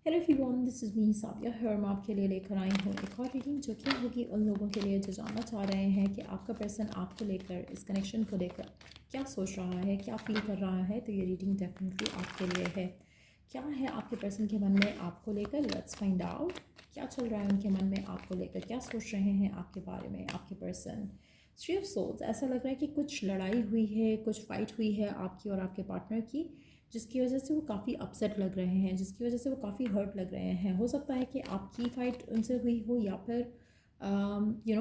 Hello everyone, this is me Sabia here. मैं आपके लिए लेकर आई हूँ एक और रीडिंग जो कि होगी उन लोगों के लिए जो जानना चाह रहे हैं कि आपका पर्सन आपको लेकर, इस कनेक्शन को लेकर क्या सोच रहा है, क्या फ़ील कर रहा है। तो ये रीडिंग डेफिनेटली आपके लिए है। क्या है आपके पर्सन के मन में आपको लेकर, लेट्स फाइंड आउट। क्या चल रहा है उनके मन में आपको लेकर, क्या सोच रहे हैं आपके बारे में आपके पर्सन। थ्री ऑफ सोल्स, ऐसा लग रहा है कि कुछ लड़ाई हुई है, कुछ फाइट हुई है आपकी और आपके पार्टनर की, जिसकी वजह से वो काफ़ी अपसेट लग रहे हैं, जिसकी वजह से वो काफ़ी हर्ट लग रहे हैं। हो सकता है कि आपकी फ़ाइट उनसे हुई हो, या फिर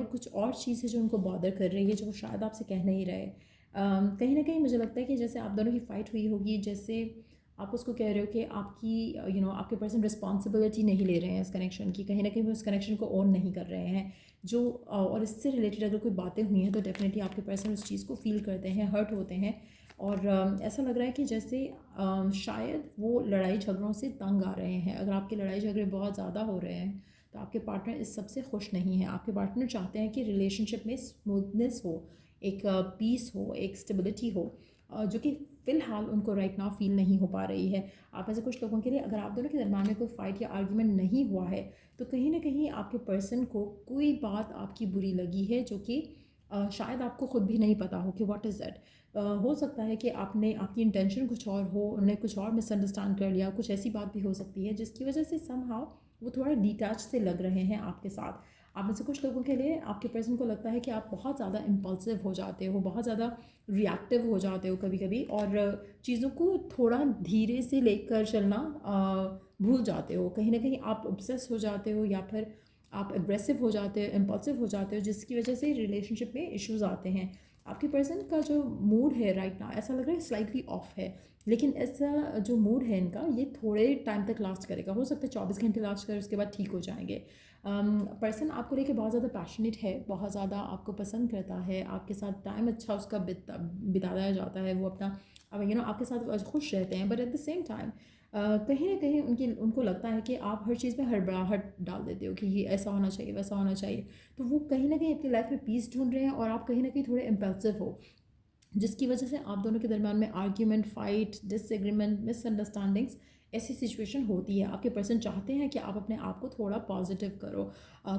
कुछ और चीज़ है जो उनको बॉदर कर रही है, जो वो शायद आपसे कह नहीं रहे। कहीं ना कहीं मुझे लगता है कि जैसे आप दोनों की फ़ाइट हुई होगी, जैसे आप उसको कह रहे हो कि आपकी आपके पर्सन रिस्पॉन्सिबिलिटी नहीं ले रहे हैं इस कनेक्शन की, कहीं ना कहीं वो इस कनेक्शन को ओन नहीं कर रहे हैं। जो और इससे रिलेटेड अगर कोई बातें हुई हैं तो डेफिनेटली आपके पर्सन उस चीज़ को फील करते हैं, हर्ट होते हैं। और ऐसा लग रहा है कि जैसे शायद वो लड़ाई झगड़ों से तंग आ रहे हैं। अगर आपके लड़ाई झगड़े बहुत ज़्यादा हो रहे हैं तो आपके पार्टनर इस सब से खुश नहीं है। आपके पार्टनर चाहते हैं कि रिलेशनशिप में स्मूथनेस हो, एक पीस हो, एक स्टेबिलिटी हो, जो कि फ़िलहाल उनको राइट नाउ फील नहीं हो पा रही है। आप में से कुछ लोगों के लिए अगर आप दोनों के दरम्यान में कोई फ़ाइट या आर्ग्यूमेंट नहीं हुआ है तो कहीं ना कहीं आपके पर्सन को कोई बात आपकी बुरी लगी है, जो कि शायद आपको खुद भी नहीं पता हो कि व्हाट इज़ दैट। हो सकता है कि आपकी इंटेंशन कुछ और हो, उन्होंने कुछ और मिसअंडरस्टैंड कर लिया, कुछ ऐसी बात भी हो सकती है जिसकी वजह से समहाउ वो थोड़ा डिटैच से लग रहे हैं आपके साथ। आप में से कुछ लोगों के लिए आपके पर्सन को लगता है कि आप बहुत ज़्यादा इम्पल्सिव हो जाते हो, बहुत ज़्यादा रिएक्टिव हो जाते हो कभी कभी, और चीज़ों को थोड़ा धीरे से लेकर चलना भूल जाते हो। कहीं ना कहीं आप ऑब्सेस हो जाते हो, या फिर आप एग्रेसिव हो जाते हो, इम्पल्सिव हो जाते हो, जिसकी वजह से रिलेशनशिप में इश्यूज़ आते हैं। आपके पर्सन का जो मूड है राइट नाउ, ऐसा लग रहा है स्लाइटली ऑफ है। लेकिन ऐसा जो मूड है इनका, ये थोड़े टाइम तक लास्ट करेगा। हो सकता है 24 घंटे लास्ट करे, उसके बाद ठीक हो जाएंगे। पर्सन आपको लेके बहुत ज़्यादा पैशनेट है, बहुत ज़्यादा आपको पसंद करता है, आपके साथ टाइम अच्छा उसका बिताया जाता है। वो अपना आपके साथ खुश रहते हैं, but at the same time कहीं ना कहीं उनको लगता है कि आप हर चीज़ में हड़बड़ाहट डाल देते हो कि ये ऐसा होना चाहिए, वैसा होना चाहिए। तो वो कहीं ना कहीं अपनी लाइफ में पीस ढूंढ रहे हैं, और आप कहीं ना कहीं थोड़े इम्पल्सिव हो, जिसकी वजह से आप दोनों के दरम्यान में आर्ग्यूमेंट, फाइट, डिसएग्रीमेंट, मिसअंडरस्टैंडिंग्स, ऐसी सिचुएशन होती है। आपके पर्सन चाहते हैं कि आप अपने आप को थोड़ा पॉजिटिव करो,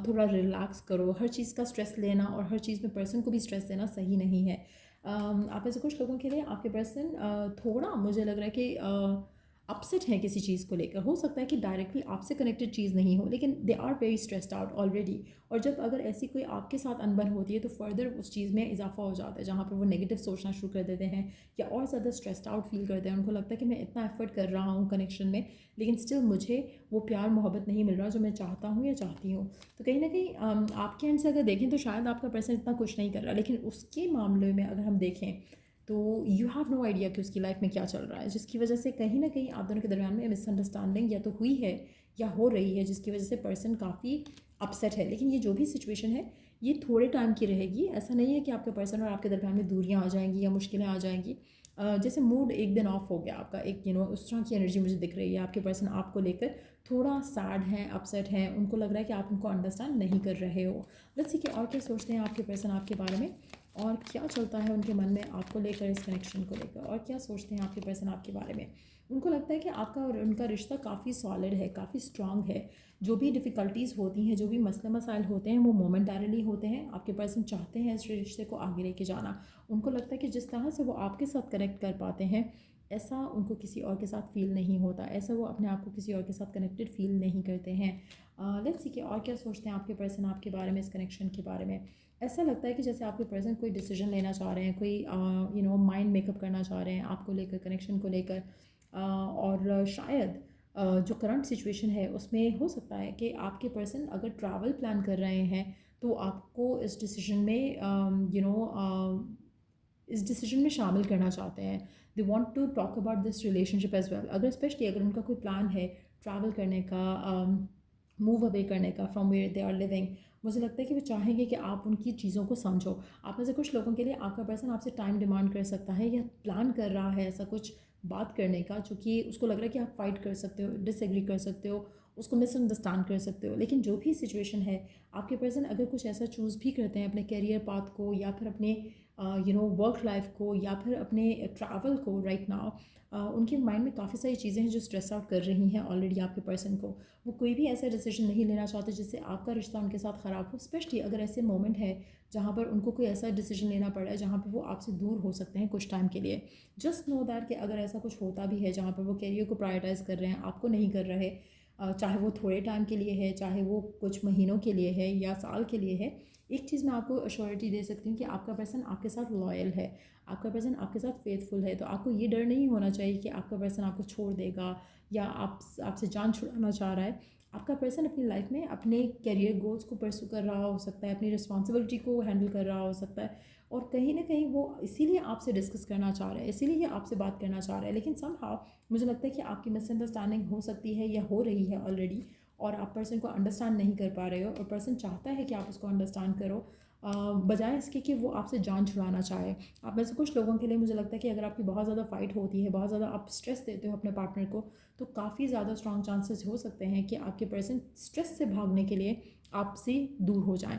थोड़ा रिलैक्स करो। हर चीज़ का स्ट्रेस लेना और हर चीज़ में पर्सन को भी स्ट्रेस देना सही नहीं है। आप में से कुछ लोगों के लिए आपके पर्सन थोड़ा, मुझे लग रहा है कि अपसेट हैं किसी चीज़ को लेकर। हो सकता है कि डायरेक्टली आपसे कनेक्टेड चीज़ नहीं हो, लेकिन they are very stressed out already. और जब अगर ऐसी कोई आपके साथ अनबन होती है तो फर्दर उस चीज़ में इजाफा हो जाता है, जहाँ पर वो नेगेटिव सोचना शुरू कर देते हैं या और ज़्यादा स्ट्रेस्ड आउट फील करते हैं। उनको लगता है कि मैं इतना एफर्ट कर रहा हूँ कनेक्शन में, लेकिन स्टिल मुझे वो प्यार मोहब्बत नहीं मिल रहा जो मैं चाहता हूँ या चाहती हूँ। तो कहीं ना कहीं आपके एंड से अगर देखें तो शायद आपका पर्सन इतना कुछ नहीं कर रहा, लेकिन उसके मामले में अगर हम देखें तो यू हैव नो आइडिया कि उसकी लाइफ में क्या चल रहा है, जिसकी वजह से कहीं ना कहीं आप दोनों के दरमियान में मिसअंडरस्टैंडिंग या तो हुई है या हो रही है, जिसकी वजह से पर्सन काफ़ी अपसेट है। लेकिन ये जो भी सिचुएशन है ये थोड़े टाइम की रहेगी। ऐसा नहीं है कि आपके पर्सन और आपके दरमियान में दूरियां आ जाएंगी या मुश्किलें आ जाएंगी। जैसे मूड एक दिन ऑफ हो गया आपका, एक उस तरह की एनर्जी मुझे दिख रही है। आपके पर्सन आपको लेकर थोड़ा सैड हैं, अपसेट हैं, उनको लग रहा है कि आप उनको अंडरस्टैंड नहीं कर रहे हो। लेट्स सी कि और क्या सोचते हैं आपके पर्सन आपके बारे में, और क्या चलता है उनके मन में आपको लेकर, इस कनेक्शन को लेकर, और क्या सोचते हैं आपके पर्सन आपके बारे में। उनको लगता है कि आपका और उनका रिश्ता काफ़ी सॉलिड है, काफ़ी स्ट्रांग है। जो भी डिफ़िकल्टीज़ होती हैं, जो भी मसले मसाइल होते हैं, वो मोमेंटारीली होते हैं। आपके पर्सन चाहते हैं इस रिश्ते को आगे लेके जाना। उनको लगता है कि जिस तरह से वो आपके साथ कनेक्ट कर पाते हैं, ऐसा उनको किसी और के साथ फ़ील नहीं होता, ऐसा वो अपने आप को किसी और के साथ कनेक्टेड फ़ील नहीं करते हैं। लेट्स सी कि और क्या सोचते हैं आपके पर्सन आपके बारे में, इस कनेक्शन के बारे में। ऐसा लगता है कि जैसे आपके पर्सन कोई डिसीजन लेना चाह रहे हैं, कोई माइंड मेकअप करना चाह रहे हैं आपको लेकर, कनेक्शन को लेकर। और शायद जो करंट सिचुएशन है उसमें हो सकता है कि आपके पर्सन अगर ट्रैवल प्लान कर रहे हैं तो आपको इस डिसीजन में इस डिसीजन में शामिल करना चाहते हैं। They want to talk about this relationship as well. अगर स्पेशली अगर उनका कोई प्लान है ट्रैवल करने का, मूव अवे करने का from where they are living, मुझे लगता है कि वो चाहेंगे कि आप उनकी चीज़ों को समझो। आप में से कुछ लोगों के लिए आपका पर्सन आपसे टाइम डिमांड कर सकता है या प्लान कर रहा है ऐसा कुछ बात करने का, जो कि उसको लग रहा है कि आप फाइट कर सकते हो, डिसएग्री कर सकते हो, उसको मिसअंडरस्टैंड कर सकते हो। लेकिन जो भी सिचुएशन है, आपके पर्सन अगर कुछ ऐसा चूज़ भी करते हैं अपने करियर पाथ को, या फिर अपने वर्क लाइफ को या फिर अपने ट्रैवल को राइट नाउ उनके माइंड में काफ़ी सारी चीज़ें हैं जो स्ट्रेस आउट कर रही हैं ऑलरेडी आपके पर्सन को। वो कोई भी ऐसा डिसीजन नहीं लेना चाहते जिससे आपका रिश्ता उनके साथ ख़राब हो, स्पेशली अगर ऐसे मोमेंट है जहाँ पर उनको कोई ऐसा डिसीजन लेना पड़ रहा है जहाँ पर वो आपसे दूर हो सकते हैं कुछ टाइम के लिए। जस्ट नो दैट कि अगर ऐसा कुछ होता भी है जहाँ पर वो करियर को प्रायोरिटाइज़ कर रहे हैं, आपको नहीं कर रहे, चाहे वो थोड़े टाइम के लिए है, चाहे वो कुछ महीनों के लिए है या साल के लिए है, एक चीज़ मैं आपको अश्योरिटी दे सकती हूँ कि आपका पर्सन आपके साथ लॉयल है, आपका पर्सन आपके साथ फेथफुल है। तो आपको ये डर नहीं होना चाहिए कि आपका पर्सन आपको छोड़ देगा या आपसे जान छुड़ाना चाह रहा है। आपका पर्सन अपनी लाइफ में अपने करियर गोल्स को परसू कर रहा हो सकता है, अपनी रिस्पॉन्सिबिलिटी को हैंडल कर रहा हो सकता है, और कहीं ना कहीं वो इसीलिए आपसे डिस्कस करना चाह रहा है, इसीलिए आपसे बात करना चाह रहा है। लेकिन समहाउ मुझे लगता है कि आपकी मिसअंडरस्टैंडिंग हो सकती है या हो रही है ऑलरेडी, और आप पर्सन को अंडरस्टैंड नहीं कर पा रहे हो, और पर्सन चाहता है कि आप उसको अंडरस्टैंड करो बजाय इसके कि वो आपसे जान छुड़ाना चाहे। आप में से कुछ लोगों के लिए मुझे लगता है कि अगर आपकी बहुत ज़्यादा फाइट होती है, बहुत ज़्यादा आप स्ट्रेस देते हो अपने पार्टनर को, तो काफ़ी ज़्यादा स्ट्रॉन्ग चांसेस हो सकते हैं कि आपके पर्सन स्ट्रेस से भागने के लिए आपसे दूर हो जाएं।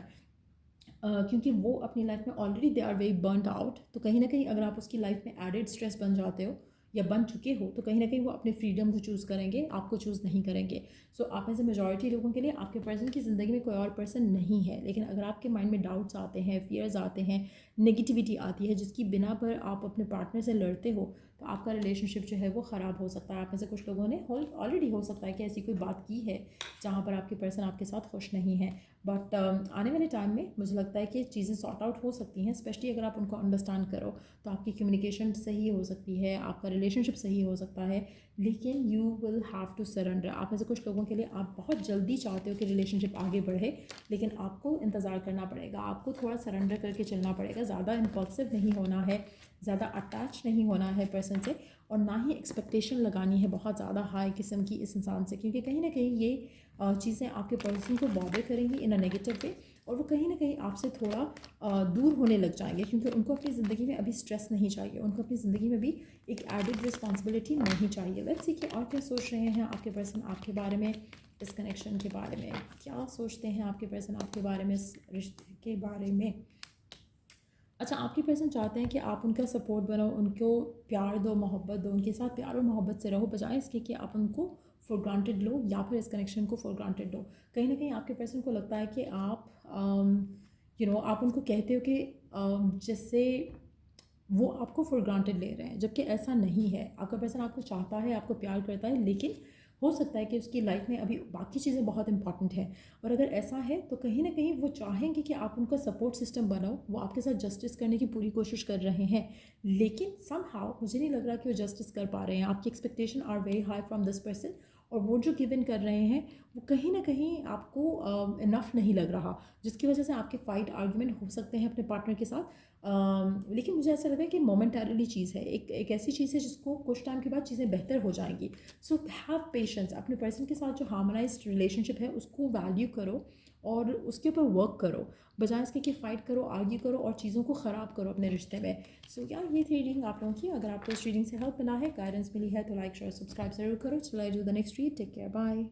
क्योंकि वो अपनी लाइफ में already they are very burned out. तो कहीं ना कहीं अगर आप उसकी लाइफ में एडेड स्ट्रेस बन जाते हो या बन चुके हो, तो कहीं ना कहीं वो अपने फ्रीडम को चूज़ करेंगे, आपको चूज़ नहीं करेंगे। सो आप में से मेजॉरिटी लोगों के लिए आपके पर्सन की ज़िंदगी में कोई और पर्सन नहीं है। लेकिन अगर आपके माइंड में डाउट्स आते हैं, फियर्स आते हैं, नेगेटिविटी आती है जिसकी बिना पर आप अपने पार्टनर से लड़ते हो, तो आपका रिलेशनशिप जो है वो ख़राब हो सकता है। आप में से कुछ लोगों ने ऑलरेडी हो सकता है कि ऐसी कोई बात की है जहाँ पर आपके पर्सन आपके साथ खुश नहीं है। बट आने वाले टाइम में मुझे लगता है कि चीज़ें सॉर्ट आउट हो सकती हैं, स्पेशली अगर आप उनको अंडरस्टैंड करो तो आपकी कम्युनिकेशन सही हो सकती है, आपका रिलेशनशिप सही हो सकता है। लेकिन you will have to surrender. आप में से कुछ लोगों के लिए आप बहुत जल्दी चाहते हो कि रिलेशनशिप आगे बढ़े, लेकिन आपको इंतज़ार करना पड़ेगा, आपको थोड़ा सरेंडर करके चलना पड़ेगा। ज़्यादा इम्पल्सिव नहीं होना है, ज़्यादा अटैच नहीं होना है पर्सन से, और ना ही एक्सपेक्टेशन लगानी है बहुत ज़्यादा हाई किस्म की इस इंसान से, क्योंकि कहीं ना कहीं ये चीज़ें आपके पर्सन को बॉदर करेंगी इन अ नेगेटिव वे, और वो कहीं ना कहीं आपसे थोड़ा दूर होने लग जाएंगे, क्योंकि उनको अपनी ज़िंदगी में अभी स्ट्रेस नहीं चाहिए, उनको अपनी ज़िंदगी में भी एक एडेड रिस्पॉन्सिबिलिटी नहीं चाहिए। लेट्स सी कि और क्या सोच रहे हैं आपके पर्सन आपके बारे में, इस कनेक्शन के बारे में क्या सोचते हैं आपके पर्सन आपके बारे में, इस रिश्ते के बारे में। अच्छा, आपके पर्सन चाहते हैं कि आप उनका सपोर्ट बनो, उनको प्यार दो, मोहब्बत दो, उनके साथ प्यार और मोहब्बत से रहो, बजाय इसके कि आप उनको फॉर ग्रांटेड लो या फिर इस कनेक्शन को फॉर ग्रांटेड लो। कहीं ना कहीं आपके पर्सन को लगता है कि आप आप उनको कहते हो कि जिससे वो आपको फॉर ग्रांटेड ले रहे हैं, जबकि ऐसा नहीं है। आपका पर्सन आपको चाहता है, आपको प्यार करता है, लेकिन हो सकता है कि उसकी लाइफ में अभी बाकी चीज़ें बहुत इंपॉर्टेंट हैं। और अगर ऐसा है तो कहीं ना कहीं वो चाहेंगे कि आप उनका सपोर्ट सिस्टम बनाओ, वो आपके साथ जस्टिस करने की पूरी कोशिश कर रहे हैं, लेकिन समहाउ मुझे नहीं लग रहा कि वो जस्टिस कर पा रहे हैं। आपकी expectation are very high from this person, और वो जो गिव इन कर रहे हैं वो कहीं ना कहीं आपको इनफ नहीं लग रहा, जिसकी वजह से आपके फाइट आर्ग्यूमेंट हो सकते हैं अपने पार्टनर के साथ। लेकिन मुझे ऐसा लगा कि मोमेंटरली चीज़ है, एक ऐसी चीज़ है जिसको कुछ टाइम के बाद चीज़ें बेहतर हो जाएंगी। सो हैव पेशेंस, अपने पर्सन के साथ जो हार्मोनाइज्ड रिलेशनशिप है उसको वैल्यू करो और उसके ऊपर वर्क करो, बजाय इसके कि फ़ाइट करो, आर्ग्यू करो और चीज़ों को ख़राब करो अपने रिश्ते में। सो या ये थी रीडिंग आप लोगों की। अगर आपको इस रीडिंग से हेल्प मिला है, गाइडेंस मिली है, तो लाइक शेयर सब्सक्राइब ज़रूर करो। चलो I do the next read. Take care, bye.